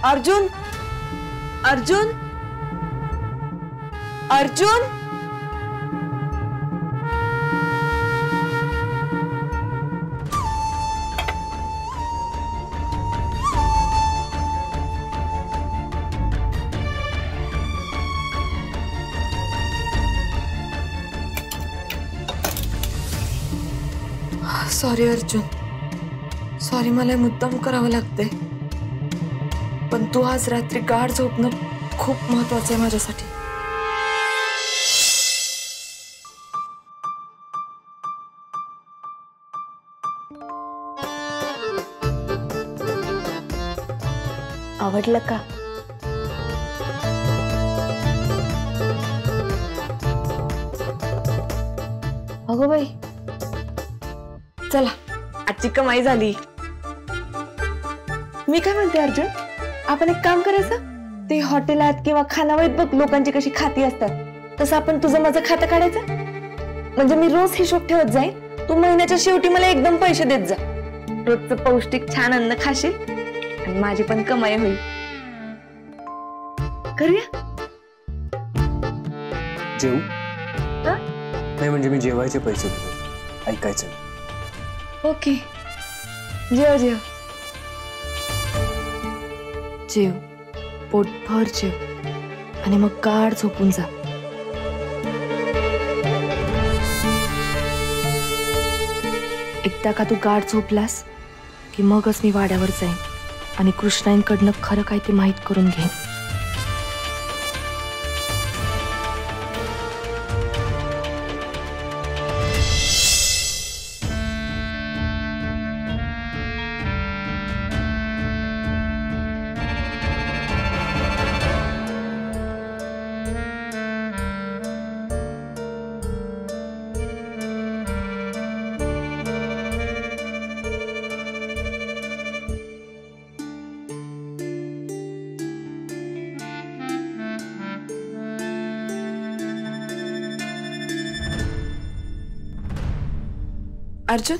Arjun, Arjun, Arjun, sorry Arjun, sorry, मला मुद्दाम करावं लागतंय, पण तू आज रात्री गाढ झोपणं खूप महत्वाचं आहे माझ्यासाठी. आवडलं का? अगो बाई, चला आजची कमाई झाली. मी काय म्हणते अर्जुन, आपण एक काम करायचं, ते हॉटेलात किंवा खानावळीत बघ लोकांची कशी खाती असतात, तसं आपण तुझं माझं खातं काढायचं. म्हणजे मी रोज हिशोब ठेवत जाईन, तू महिन्याच्या शेवटी मला एकदम पैसे देत जा. रोजचं पौष्टिक छान अन्न खाशील आणि माझी पण कमाई होईल. करूया? जेवू? नाही म्हणजे मी जेवायचे पैसे देतो, ऐकायचं. ओके, जेव जेव जेव, पोटभर जेव आणि मग गाढ झोपून जा. एकदा का तू गाढ झोपलास की मगच मी वाड्यावर जाईन आणि कृष्णाईंकडनं खरं काय ते माहीत करून घेईन. अर्जुन,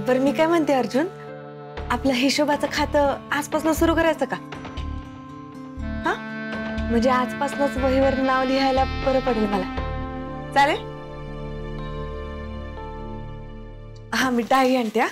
बरं मी काय म्हणते अर्जुन, आपलं हिशोबाचं खातं आजपासून सुरू करायचं का? हा, म्हणजे आजपासूनच वहीवर नाव लिहायला बरं पडेल मला. चालेल? हा, मी डायरी आणते. हा,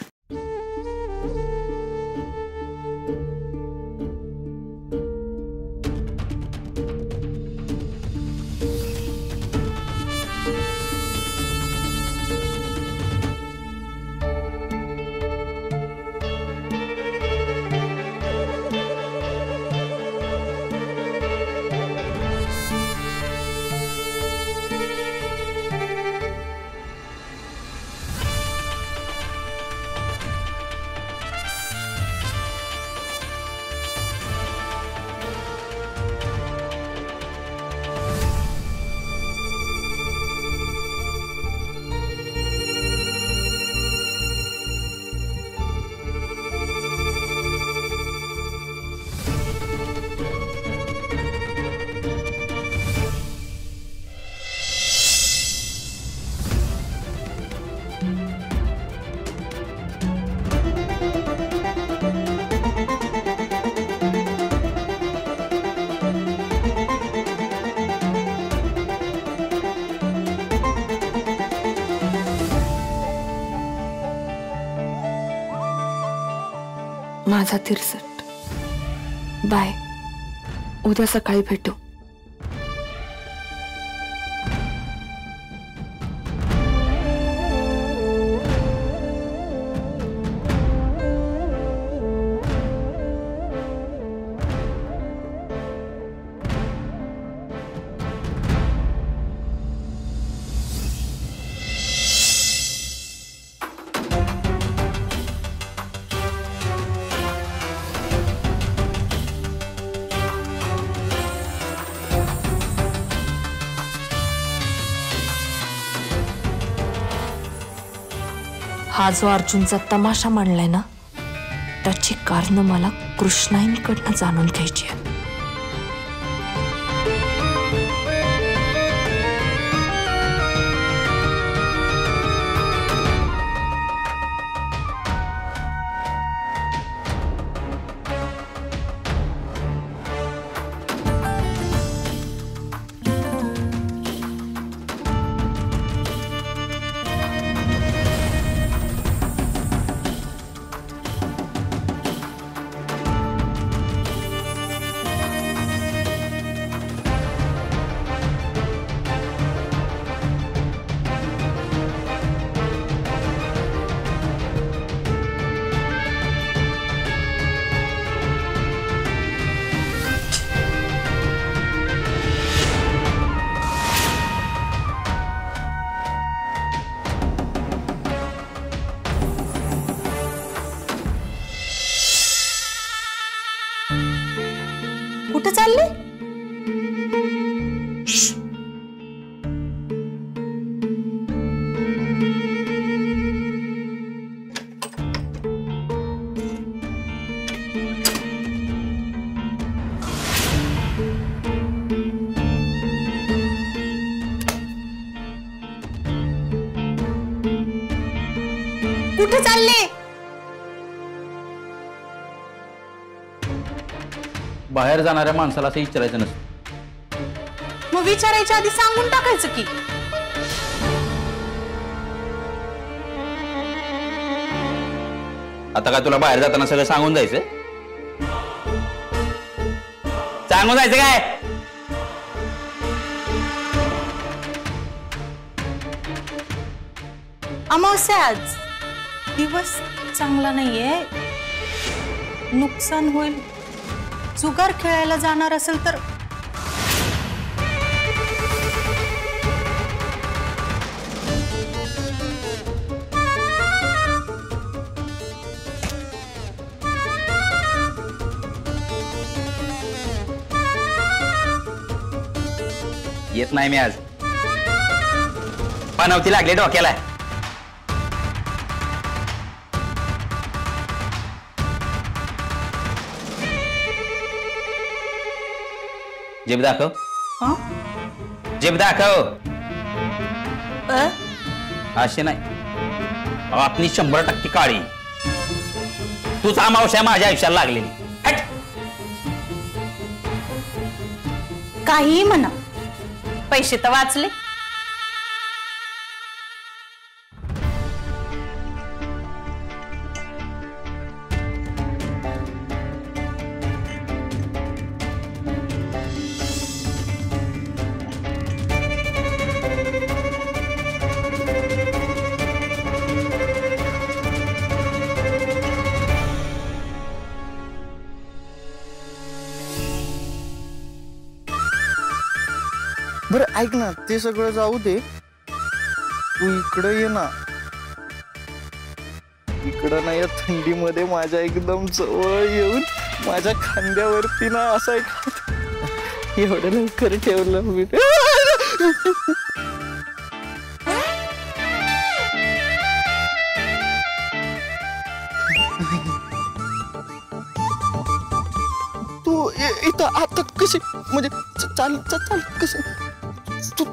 माझा तिरसट. बाय, उद्या सकाळी भेटू. हा जो अर्जुनचा तमाशा मांडलाय ना, त्याची कारण मला कृष्णाईंकडनं जाणून घ्यायची आहे. कुठे चालले? कुठे चालले? बाहेर जाणाऱ्या माणसाला असं विचारायचं नसतं. मग विचारायच्या आधी सांगून टाकायचं की. आता काय तुला बाहेर जाताना सगळं सांगून जायचं? सांगून जायचं काय? अमावस्या आज, दिवस चांगला नाहीये, नुकसान होईल. जुगार खेळायला जाणार असेल तर येत नाही मी आज. पानवती लागले डोक्याला. जीभ दाखव. जीभ दाखव. असे नाही, आपली 100% काळी. तूच अमावस्या माझ्या आयुष्याला लागलेली. काहीही म्हणा, पैसे तर वाचले. बरं ऐक ना, ते सगळं जाऊ दे, तू इकडं ये ना. इकडं ना, या थंडीमध्ये माझ्या एकदम जवळ येऊन माझ्या खांद्यावरती ना असं एवढं लवकर ठेवलं मी. तू इथं आता कशी, म्हणजे चाल चाल कशी, तू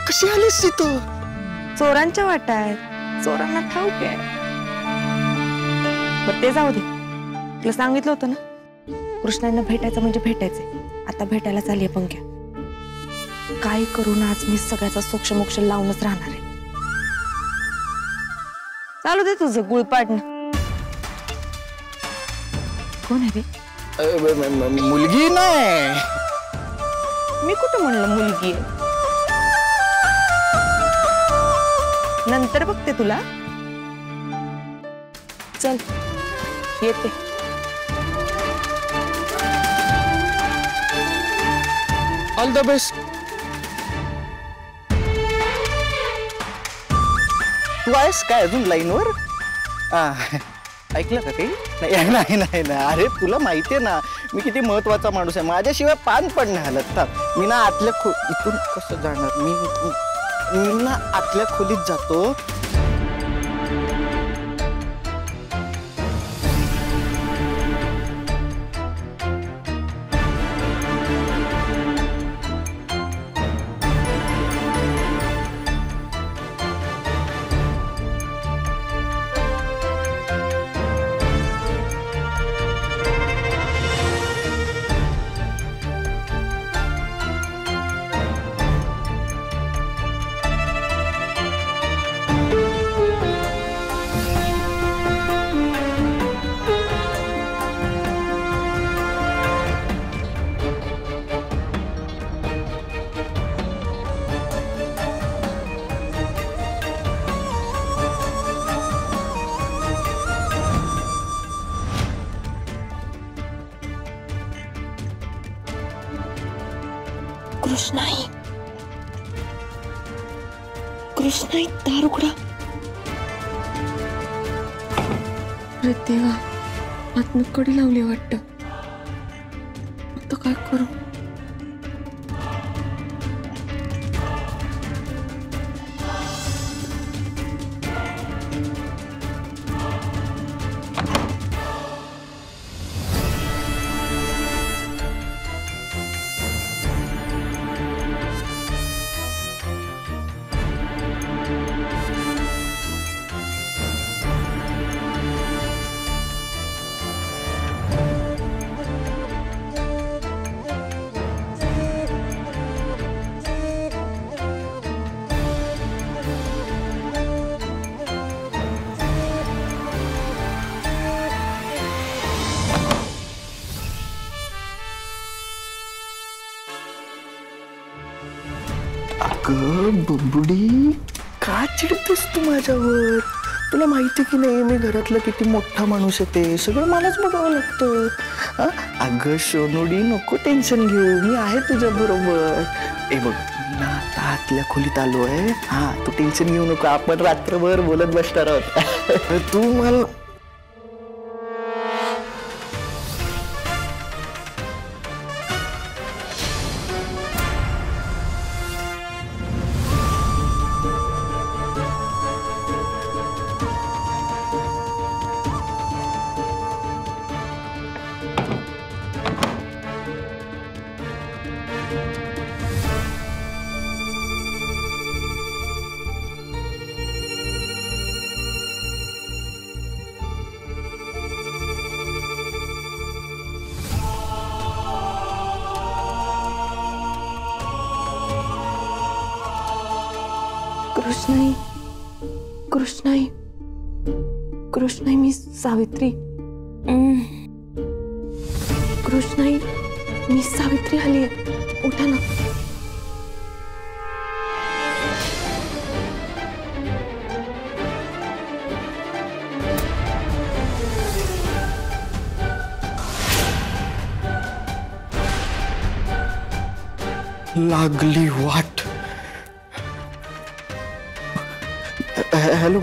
कशी आलीस इथं? चोरांच्या वाटा आहेत, चोरांना ठाऊक आहे. बरं ते जाऊ दे, तुला सांगितलं होतं ना, कृष्णांना भेटायचं म्हणजे भेटायचंय. आता भेटायला चाललीये पंक्या. काय करून आज मी सगळ्याचा सोक्षमोक्ष लावूनच राहणार आहे. चालू दे तुझं गुळपाडणं. कोण आहे रे? मुलगी नाही. मी कुठं म्हणलं मुलगी आहे? नंतर बघते तुला. चल येते. All the best. तू आहेस काय अजून लाईनवर? ऐकलं का काही? नाही नाही नाही नाही, अरे तुला माहितीये ना मी किती महत्वाचा माणूस आहे. माझ्याशिवाय पान पण नाही हलत. मी ना आतल्या इथून कसं जाणार? मी ना आतल्या खोलीत जातो. कृष्णाई कृष्णाई दार उघडा. अरे देवा, आतनं कडी लावली वाटतं. आता काय करू? अगं बबडी, का चिडतेस तू माझ्यावर? तुला माहिती की नाही मी घरातला किती मोठा माणूस आहे, ते सगळं मलाच बघावं लागतं. अगं सोनुडी, नको टेन्शन घेऊ, मी आहे तुझ्या बरोबर. ए बघ ना, आता आतल्या खोलीत आलो आहे. हा, तू टेन्शन घेऊ नको, आपण रात्रभर बोलत बसणार आहोत. तू मला कृष्णाई कृष्णाई कृष्णाई, मी सावित्री. कृष्णाई, मी सावित्री आली आहे, उठा ना. लागली वाट. हॅलो,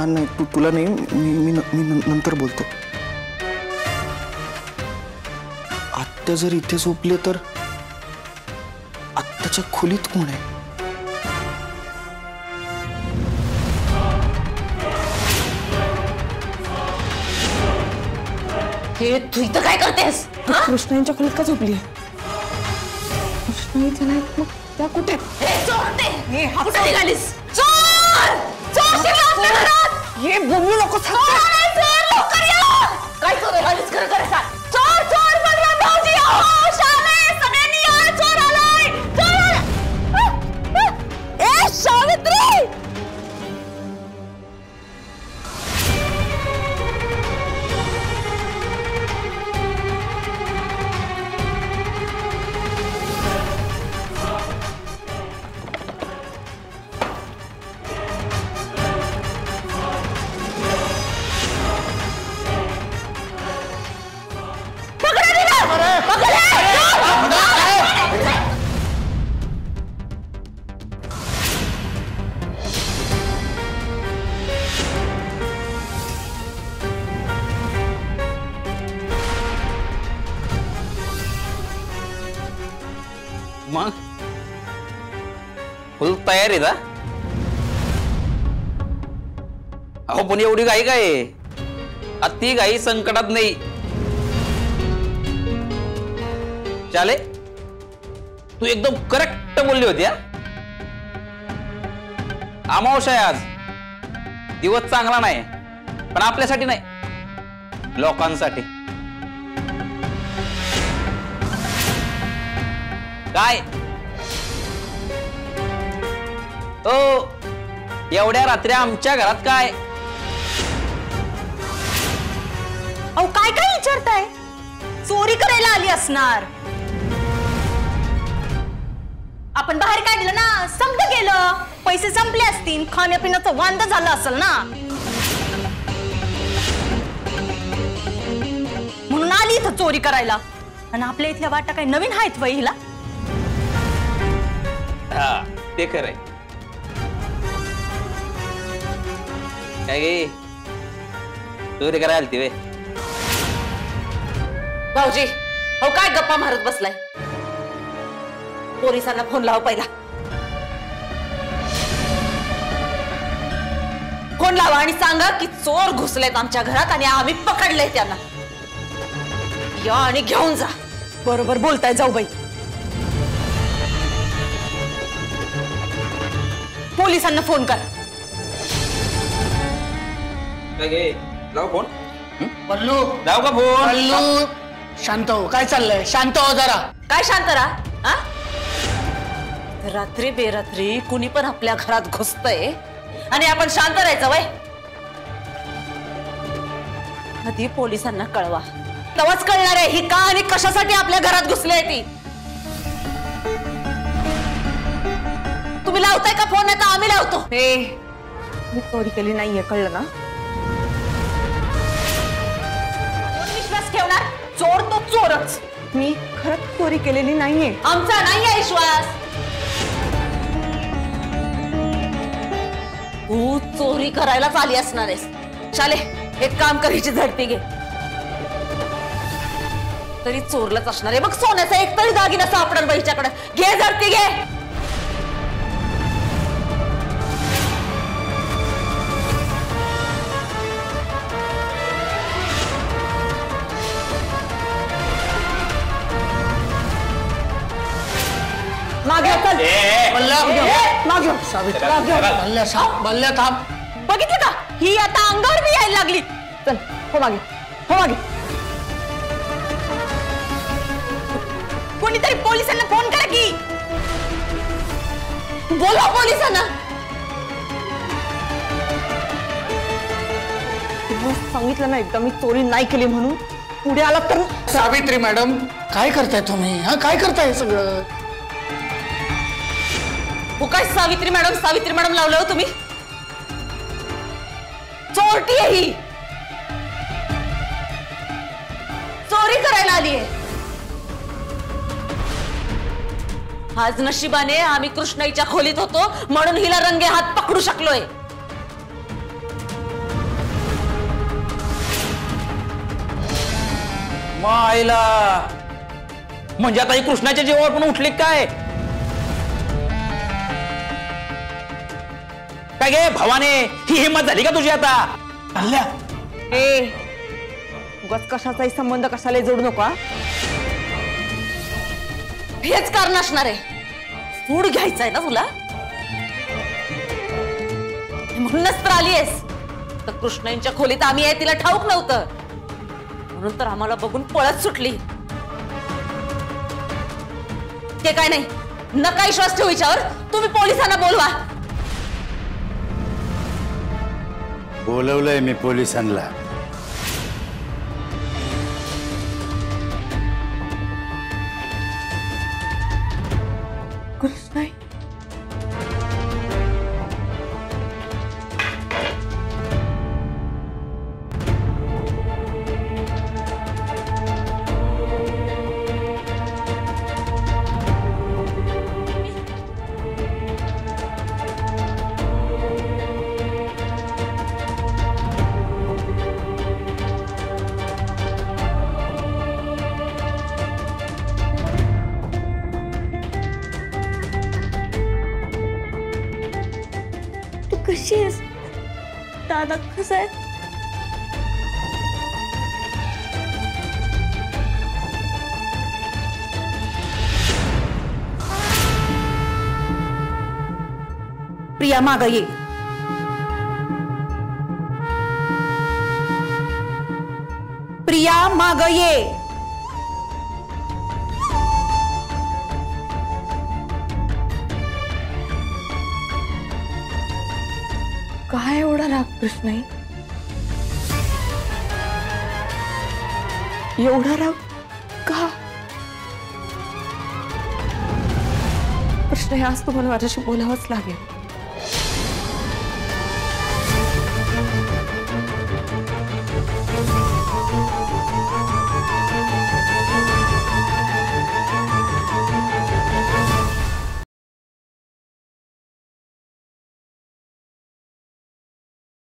नाही तुला नाही, मी नंतर बोलतो. आत्या जर इथे झोपले तर आत्याच्या खोलीत कोण आहे? हे तू इथं काय करतेस? कृष्णाईच्या खोलीत का झोपली? कृष्णाईच्या नाही, मग त्या कुठे? निघालीस चोर! चोर शिरला आपल्या घरात! हे बोलू नको. लवकर या! काय चोर आलीस? खरं सांग. चोर चोर बलराम भाऊजी, अहो शाले, सगळ्यांनी या, चोर आलाय, चोर आलाय. ए सावित्री! मग फुल तयार आहे ना? अहो पण एवढी घाई काय? अति घाई संकटात नाही. चाले, तू एकदम करेक्ट बोलली होती. अमावस्या आहे आज, दिवस चांगला नाही, पण आपल्यासाठी नाही, लोकांसाठी. काय ओ, एवढ्या रात्री आमच्या घरात काय? अहो काय काय विचारताय? चोरी करायला आली असणार. आपण बाहेर काढलं ना, समजा गेलं, पैसे संपले असतील, खाण्यापिण्याचं वांद झालं असेल ना, म्हणून आली इथं चोरी करायला. आणि आपल्या इथल्या वाटा काय नवीन आहेत वय हिला? हा ते खरंय. काय गे चोरी करायला आलती वे? भाऊजी हो काय गप्पा मारत बसलाय? पोलिसांना फोन लाव पहिला. फोन लावा आणि सांगा की चोर घुसलेत आमच्या घरात आणि आम्ही पकडले त्यांना. या आणि घेऊन जा. बरोबर बोलताय जाऊबाई. पोलिसांना फोन कर. काय गे लाव फोन. बल्लू लाव का फोन? बल्लू शांत हो. काय चाललंय? शांत हो जरा. काय शांत राहा. हा? रात्री बेरात्री कुणी पण आपल्या घरात घुसतय आणि आपण शांत राहायचं वय? आधी पोलिसांना कळवा. तेव्हाच कळणार आहे ही का आणि कशासाठी आपल्या घरात घुसली आहे ती. तुम्ही लावताय का फोन? नाही तर आम्ही लावतो. मी चोरी केली नाहीये, कळलं ना? कोण विश्वास ठेवणार? चोर तो चोरच. मी खरंच चोरी केलेली नाहीये. आमचा नाहीये विश्वास. तू चोरी करायलाच आली असणार आहेस. शाले एक काम करायची झडती घे. तरी चोरलंच असणार आहे. मग सोन्याचा एक तरी दागिना सापडल बाईच्याकडे. घे झडती घे. मागे चल. मागे बल्ल्या थांब. बघितलं का? ही आता अंगावर बी यायला लागली. चल हो मागे, हो मागे. कोणीतरी पोलिसांना फोन करा की. बोला पोलिसांना. सांगितलं ना एकदा मी चोरी नाही केली म्हणून. पुढे आला तर. सावित्री मॅडम काय करताय तुम्ही? हा काय करताय सगळं? काय सावित्री मॅडम लावलं हो तुम्ही? चोरटी आहे ही. चोरी करायला आली आहे. आज नशिबाने आम्ही कृष्णाईच्या खोलीत होतो म्हणून हिला रंगे हात पकडू शकलोय. मायला म्हणजे आता ही कृष्णाच्या जीवावर पण उठली काय? काय गे भवाने ही हिंमत झाली का तुझी आता? बल्ल्या उगाच कशाचाही संबंध कशाला जोडू नका. हेच कारण असणार आहे. सूड घ्यायचंय ना तुला म्हणूनच तर आलीयस. तर कृष्णाईंच्या खोलीत आम्ही आहे तिला ठाऊक नव्हतं म्हणून तर आम्हाला बघून पळत सुटली. ते काय नाही. नका विश्वास ठेवू हिच्यावर. तुम्ही पोलिसांना बोलवा. बोलवलंय मी पोलिसांना. कृष्णाई कशी आहेस? दादा कसा आहे? प्रिया माग ये. प्रिया माग ये. काय एवढा राग कृष्णाई? एवढा राग का? कृष्णाई आज तुम्हाला माझ्याशी बोलावंच लागेल.